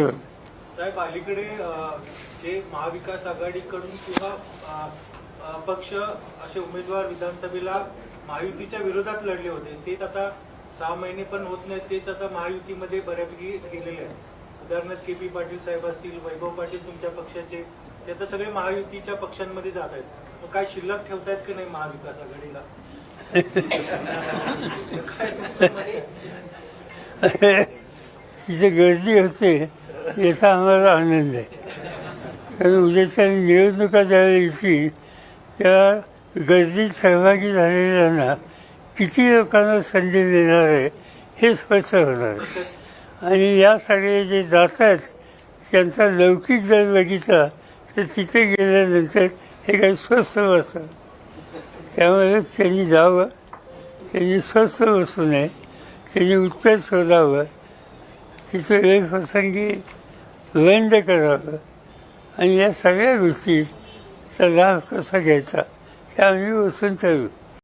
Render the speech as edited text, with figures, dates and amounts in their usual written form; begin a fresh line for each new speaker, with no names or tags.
साहेब, अलीकडे जे महाविकास आघाडीकडून किंवा अपक्ष असे उमेदवार विधानसभेला महायुतीच्या विरोधात लढले होते, तेच आता 6 महिने पण होत नाहीत, तेच आता महायुतीमध्ये बऱ्यापैकी गेलेले आहेत. उदाहरणार्थ के.पी. पाटील साहेब असतील, वैभव पाटील तुमच्या पक्षाचे, ते आता सगळे महायुतीच्या पक्षांमध्ये जात आहेत. मग काय शिल्लक ठेवतायत की नाही महाविकास आघाडीला?
तिथे गर्दी होते याचा आम्हाला आनंद आहे. कारण उद्याच्या निवडणुका ज्यावेळी येतील त्या गर्दीत सहभागी झालेल्यांना किती लोकांना संधी देणार आहे हे स्पष्ट होणार आहे. आणि या सगळे जे जात आहेत त्यांचा लौकिक जर बघितला तर तिथे गेल्यानंतर हे काही स्वस्त बसतं. त्यामुळे त्यांनी जावं, त्यांनी स्वस्त बसू नये, त्यांनी उत्तर शोधावं, तिथे वेळप्रसंगी बंद करावं आणि या सगळ्या गोष्टीचा लाभ कसा घ्यायचा हे आम्ही बसून ठरवू.